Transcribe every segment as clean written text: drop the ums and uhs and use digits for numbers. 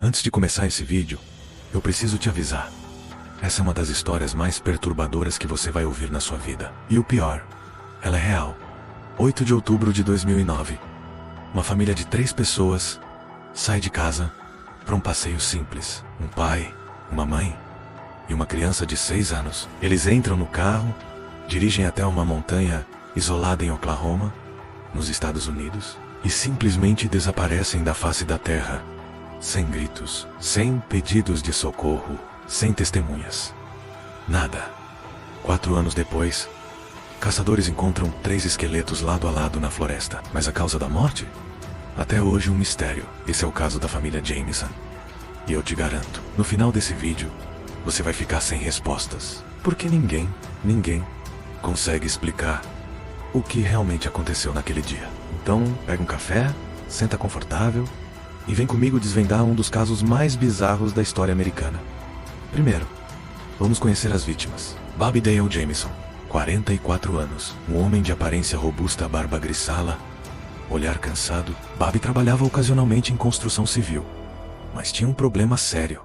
Antes de começar esse vídeo, eu preciso te avisar. Essa é uma das histórias mais perturbadoras que você vai ouvir na sua vida. E o pior, ela é real. 8 de outubro de 2009. Uma família de 3 pessoas sai de casa para um passeio simples. Um pai, uma mãe e uma criança de 6 anos. Eles entram no carro, dirigem até uma montanha isolada em Oklahoma, nos Estados Unidos, e simplesmente desaparecem da face da terra. Sem gritos, sem pedidos de socorro, sem testemunhas. Nada. 4 anos depois, caçadores encontram 3 esqueletos lado a lado na floresta. Mas a causa da morte? Até hoje um mistério. Esse é o caso da família Jamison. E eu te garanto, no final desse vídeo, você vai ficar sem respostas. Porque ninguém consegue explicar o que realmente aconteceu naquele dia. Então, pega um café, senta confortável e vem comigo desvendar um dos casos mais bizarros da história americana. Primeiro, vamos conhecer as vítimas. Bobby Dale Jamison, 44 anos, um homem de aparência robusta, barba grisalha, olhar cansado. Bobby trabalhava ocasionalmente em construção civil, mas tinha um problema sério.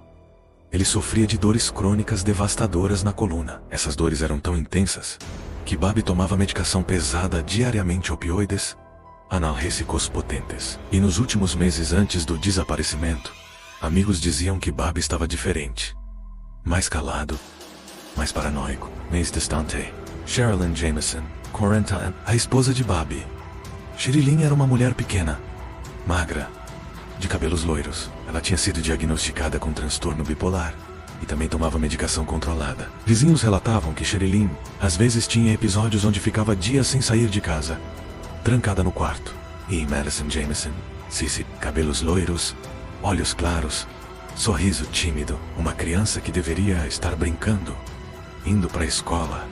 Ele sofria de dores crônicas devastadoras na coluna. Essas dores eram tão intensas que Bobby tomava medicação pesada diariamente, opioides, analgésicos potentes. E nos últimos meses antes do desaparecimento, amigos diziam que Bobby estava diferente. Mais calado, mais paranoico. Mês distante. Sherilyn Jamison, 40 anos, a esposa de Bobby. Sherilyn era uma mulher pequena, magra, de cabelos loiros. Ela tinha sido diagnosticada com transtorno bipolar e também tomava medicação controlada. Vizinhos relatavam que Sherilyn às vezes tinha episódios onde ficava dias sem sair de casa, trancada no quarto. E Madison Jamison, Cici, cabelos loiros, olhos claros, sorriso tímido, uma criança que deveria estar brincando, indo para a escola,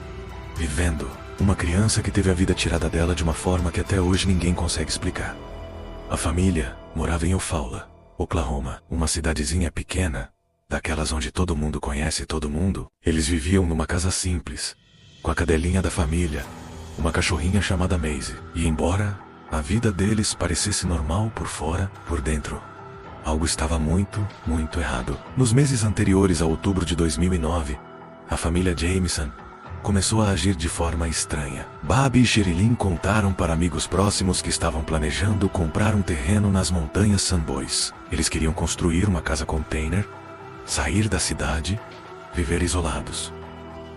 vivendo. Uma criança que teve a vida tirada dela de uma forma que até hoje ninguém consegue explicar. A família morava em Eufaula, Oklahoma, uma cidadezinha pequena, daquelas onde todo mundo conhece todo mundo. Eles viviam numa casa simples, com a cadelinha da família, uma cachorrinha chamada Maisie. E embora a vida deles parecesse normal por fora, por dentro, algo estava muito errado. Nos meses anteriores a outubro de 2009, a família Jamison começou a agir de forma estranha. Bobby e Sherilyn contaram para amigos próximos que estavam planejando comprar um terreno nas montanhas Sunboys. Eles queriam construir uma casa container, sair da cidade, viver isolados,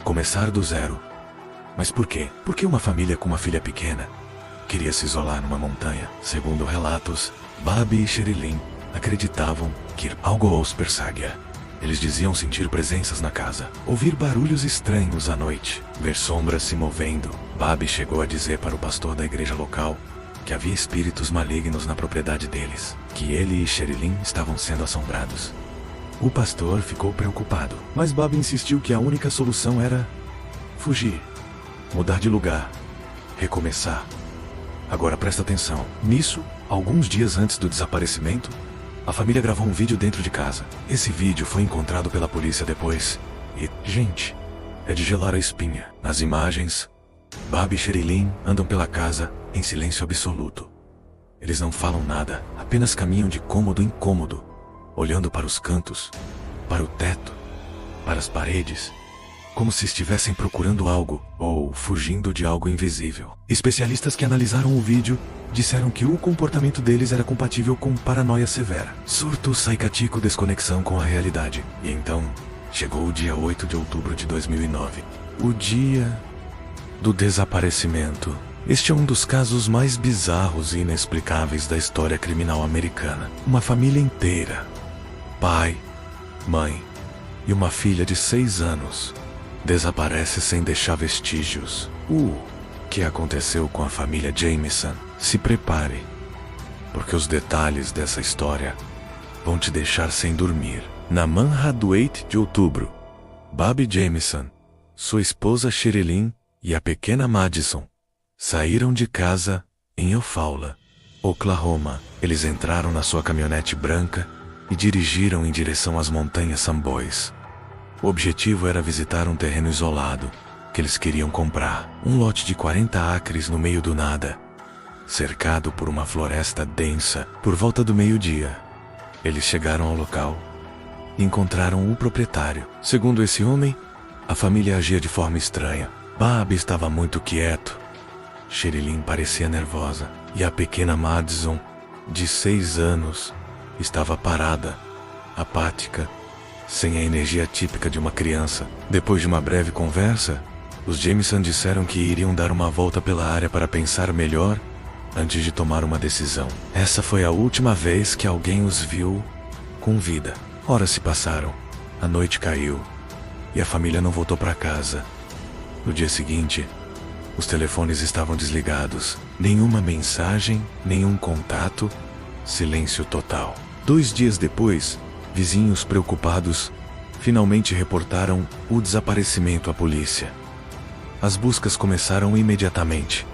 começar do zero. Mas por quê? Porque uma família com uma filha pequena queria se isolar numa montanha. Segundo relatos, Bobby e Sherilyn acreditavam que algo os perseguia. Eles diziam sentir presenças na casa, ouvir barulhos estranhos à noite, ver sombras se movendo. Bobby chegou a dizer para o pastor da igreja local que havia espíritos malignos na propriedade deles, que ele e Sherilyn estavam sendo assombrados. O pastor ficou preocupado, mas Bobby insistiu que a única solução era fugir, mudar de lugar, recomeçar. Agora presta atenção. Nisso, alguns dias antes do desaparecimento, a família gravou um vídeo dentro de casa. Esse vídeo foi encontrado pela polícia depois. E, gente, é de gelar a espinha. Nas imagens, Bobby e Sherilyn andam pela casa em silêncio absoluto. Eles não falam nada, apenas caminham de cômodo em cômodo, olhando para os cantos, para o teto, para as paredes, como se estivessem procurando algo, ou fugindo de algo invisível. Especialistas que analisaram o vídeo disseram que o comportamento deles era compatível com paranoia severa, surto psicático, desconexão com a realidade. E então, chegou o dia 8 de outubro de 2009, o dia do desaparecimento. Este é um dos casos mais bizarros e inexplicáveis da história criminal americana. Uma família inteira, pai, mãe e uma filha de 6 anos, desaparece sem deixar vestígios. O que aconteceu com a família Jamison? Se prepare, porque os detalhes dessa história vão te deixar sem dormir. Na manhã do 8 de outubro, Bobby Jamison, sua esposa Sherilyn e a pequena Madison saíram de casa em Eufaula, Oklahoma. Eles entraram na sua caminhonete branca e dirigiram em direção às montanhas Sunboys. O objetivo era visitar um terreno isolado que eles queriam comprar. Um lote de 40 acres no meio do nada, cercado por uma floresta densa. Por volta do meio-dia, Eles chegaram ao local e encontraram o proprietário. Segundo esse homem, a família agia de forma estranha. Bob estava muito quieto. Sherilyn parecia nervosa. E a pequena Madison, de 6 anos, estava parada, apática, sem a energia típica de uma criança. Depois de uma breve conversa, os Jameson disseram que iriam dar uma volta pela área para pensar melhor antes de tomar uma decisão. Essa foi a última vez que alguém os viu com vida. Horas se passaram, a noite caiu e a família não voltou para casa. No dia seguinte, os telefones estavam desligados. Nenhuma mensagem, nenhum contato, silêncio total. 2 dias depois, vizinhos preocupados finalmente reportaram o desaparecimento à polícia. As buscas começaram imediatamente.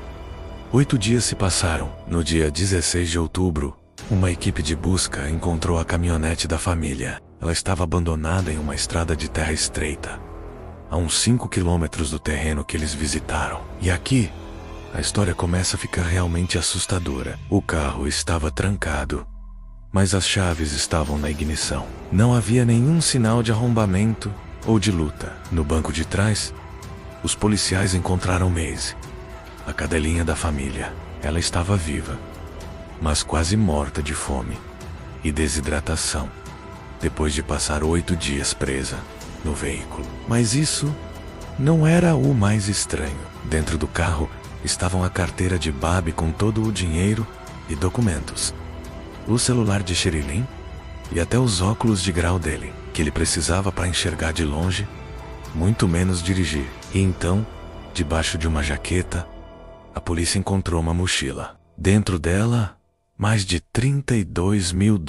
8 dias se passaram. No dia 16 de outubro, uma equipe de busca encontrou a caminhonete da família. Ela estava abandonada em uma estrada de terra estreita, a uns 5 quilômetros do terreno que eles visitaram. E aqui, a história começa a ficar realmente assustadora. O carro estava trancado, mas as chaves estavam na ignição. Não havia nenhum sinal de arrombamento ou de luta. No banco de trás, os policiais encontraram Maisie, a cadelinha da família. Ela estava viva, mas quase morta de fome e desidratação, depois de passar 8 dias presa no veículo. Mas isso não era o mais estranho. Dentro do carro estavam a carteira de Bob com todo o dinheiro e documentos, o celular de Sherilyn e até os óculos de grau dele, que ele precisava para enxergar de longe, muito menos dirigir. E então, debaixo de uma jaqueta, a polícia encontrou uma mochila. Dentro dela, mais de $32 mil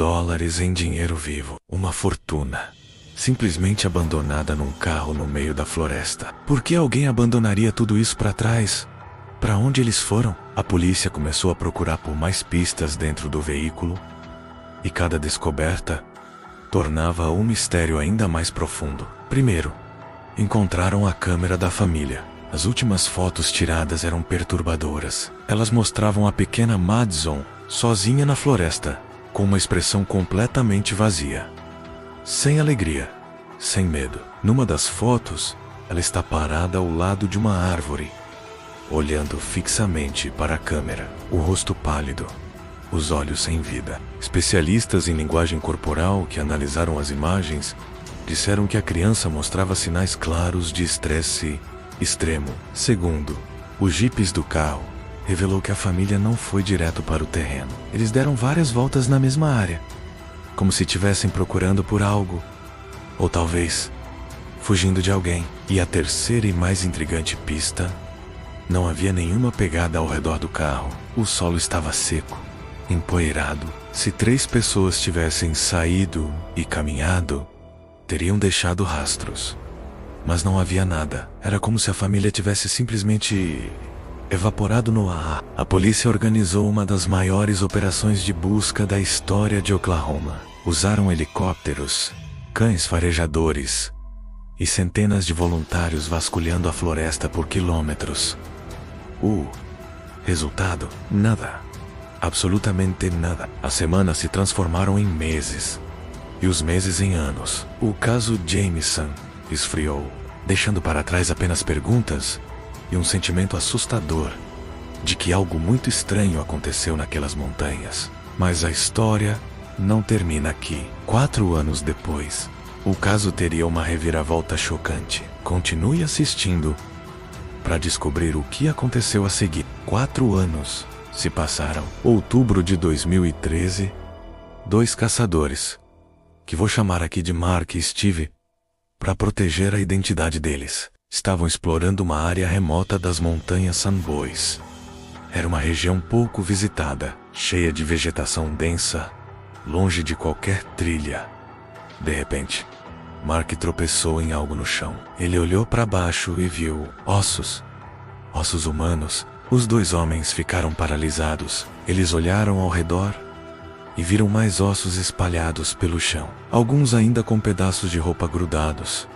em dinheiro vivo. Uma fortuna. Simplesmente abandonada num carro no meio da floresta. Por que alguém abandonaria tudo isso para trás? Para onde eles foram? A polícia começou a procurar por mais pistas dentro do veículo, e cada descoberta tornava o mistério ainda mais profundo. Primeiro, encontraram a câmera da família. As últimas fotos tiradas eram perturbadoras. Elas mostravam a pequena Madison sozinha na floresta, com uma expressão completamente vazia. Sem alegria, sem medo. Numa das fotos, ela está parada ao lado de uma árvore, olhando fixamente para a câmera. O rosto pálido, os olhos sem vida. Especialistas em linguagem corporal que analisaram as imagens disseram que a criança mostrava sinais claros de estresse extremo. Segundo, os jipes do carro revelou que a família não foi direto para o terreno. Eles deram várias voltas na mesma área, como se estivessem procurando por algo, ou talvez fugindo de alguém. E a terceira e mais intrigante pista: não havia nenhuma pegada ao redor do carro. O solo estava seco, empoeirado. Se 3 pessoas tivessem saído e caminhado, teriam deixado rastros. Mas não havia nada. Era como se a família tivesse simplesmente evaporado no ar. A polícia organizou uma das maiores operações de busca da história de Oklahoma. Usaram helicópteros, cães farejadores e centenas de voluntários vasculhando a floresta por quilômetros. O resultado? Nada. Absolutamente nada. As semanas se transformaram em meses, e os meses em anos. O caso Jameson esfriou, deixando para trás apenas perguntas e um sentimento assustador de que algo muito estranho aconteceu naquelas montanhas. Mas a história não termina aqui. 4 anos depois, o caso teria uma reviravolta chocante. Continue assistindo para descobrir o que aconteceu a seguir. 4 anos se passaram. Outubro de 2013, 2 caçadores, que vou chamar aqui de Mark e Steve, para proteger a identidade deles, estavam explorando uma área remota das montanhas Sandboys. Era uma região pouco visitada, cheia de vegetação densa, longe de qualquer trilha. De repente, Mark tropeçou em algo no chão. Ele olhou para baixo e viu ossos. Ossos humanos. Os 2 homens ficaram paralisados. Eles olharam ao redor e viram mais ossos espalhados pelo chão, alguns ainda com pedaços de roupa grudados.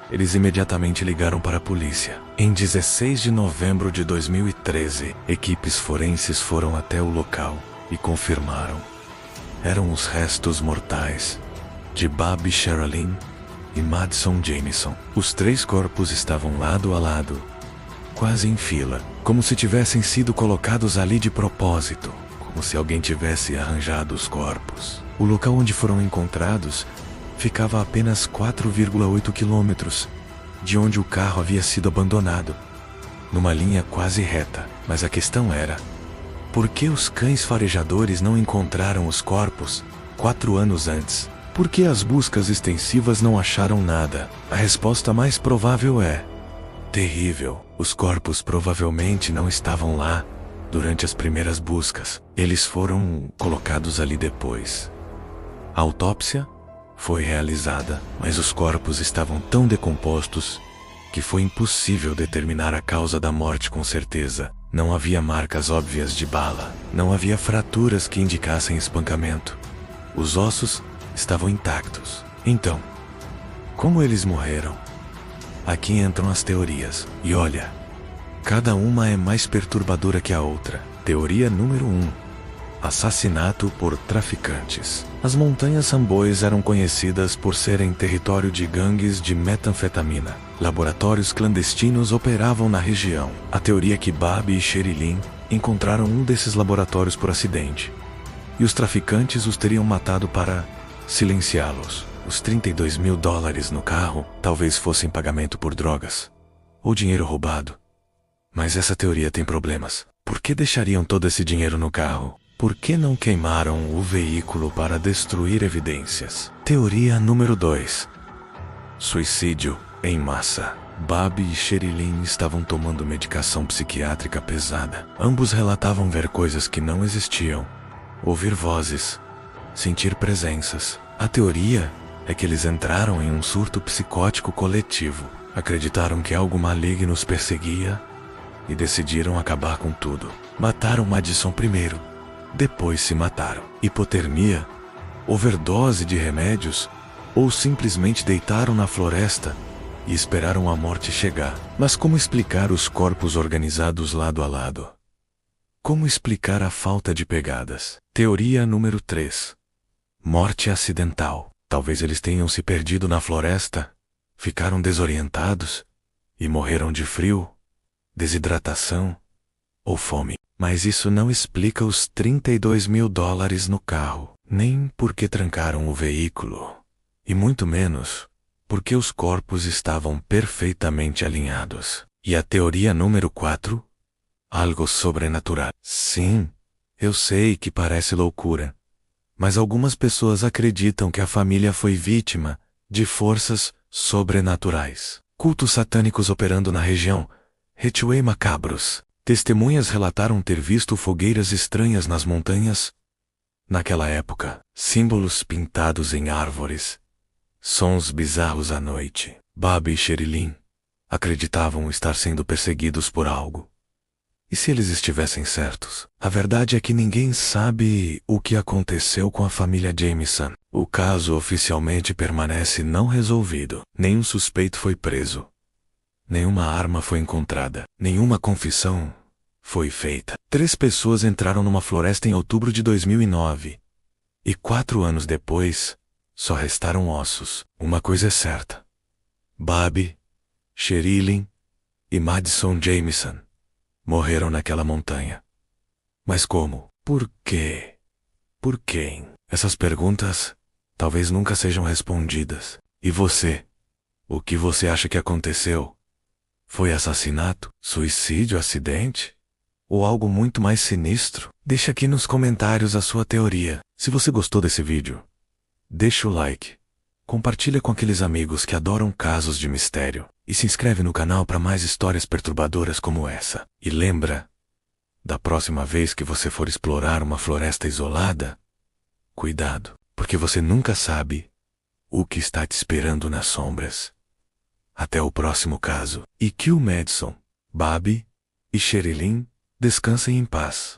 Eles imediatamente ligaram para a polícia. Em 16 de novembro de 2013, equipes forenses foram até o local e confirmaram eram os restos mortais de Bob Sherilyn e Madison Jamison. Os 3 corpos estavam lado a lado, quase em fila, como se tivessem sido colocados ali de propósito, como se alguém tivesse arranjado os corpos. O local onde foram encontrados ficava a apenas 4,8 quilômetros de onde o carro havia sido abandonado, numa linha quase reta. Mas a questão era: por que os cães farejadores não encontraram os corpos 4 anos antes? Por que as buscas extensivas não acharam nada? A resposta mais provável é terrível. Os corpos provavelmente não estavam lá durante as primeiras buscas. Eles foram colocados ali depois. A autópsia foi realizada, mas os corpos estavam tão decompostos que foi impossível determinar a causa da morte com certeza. Não havia marcas óbvias de bala. Não havia fraturas que indicassem espancamento. Os ossos estavam intactos. Então, como eles morreram? Aqui entram as teorias. E olha, cada uma é mais perturbadora que a outra. Teoria número 1. Assassinato por traficantes. As montanhas Sambois eram conhecidas por serem território de gangues de metanfetamina. Laboratórios clandestinos operavam na região. A teoria é que Bob e Sherilyn encontraram um desses laboratórios por acidente, e os traficantes os teriam matado para silenciá-los. Os $32.000 no carro talvez fossem pagamento por drogas ou dinheiro roubado. Mas essa teoria tem problemas. Por que deixariam todo esse dinheiro no carro? Por que não queimaram o veículo para destruir evidências? Teoria número 2. Suicídio em massa. Bob e Sherilyn estavam tomando medicação psiquiátrica pesada. Ambos relatavam ver coisas que não existiam, ouvir vozes, sentir presenças. A teoria é que eles entraram em um surto psicótico coletivo. Acreditaram que algo maligno os perseguia e decidiram acabar com tudo. Mataram Madison primeiro, depois se mataram. Hipotermia, overdose de remédios, ou simplesmente deitaram na floresta e esperaram a morte chegar. Mas como explicar os corpos organizados lado a lado? Como explicar a falta de pegadas? Teoria número 3. Morte acidental. Talvez eles tenham se perdido na floresta, ficaram desorientados e morreram de frio, desidratação ou fome. Mas isso não explica os $32.000 no carro, nem porque trancaram o veículo, e muito menos porque os corpos estavam perfeitamente alinhados. E a teoria número 4? Algo sobrenatural. Sim, eu sei que parece loucura, mas algumas pessoas acreditam que a família foi vítima de forças sobrenaturais. Cultos satânicos operando na região, rituais macabros. Testemunhas relataram ter visto fogueiras estranhas nas montanhas naquela época, símbolos pintados em árvores, sons bizarros à noite. Bob e Sherilyn acreditavam estar sendo perseguidos por algo. E se eles estivessem certos? A verdade é que ninguém sabe o que aconteceu com a família Jamison. O caso oficialmente permanece não resolvido. Nenhum suspeito foi preso. Nenhuma arma foi encontrada. Nenhuma confissão foi feita. 3 pessoas entraram numa floresta em outubro de 2009. E 4 anos depois, só restaram ossos. Uma coisa é certa: Bob, Sherilyn e Madison Jamison morreram naquela montanha. Mas como? Por quê? Por quem? Essas perguntas talvez nunca sejam respondidas. E você? O que você acha que aconteceu? Foi assassinato? Suicídio? Acidente? Ou algo muito mais sinistro? Deixa aqui nos comentários a sua teoria. Se você gostou desse vídeo, deixa o like, compartilha com aqueles amigos que adoram casos de mistério e se inscreve no canal para mais histórias perturbadoras como essa. E lembra, da próxima vez que você for explorar uma floresta isolada, cuidado, porque você nunca sabe o que está te esperando nas sombras. Até o próximo caso. E que o Madison, Bob e Sherilyn descansem em paz.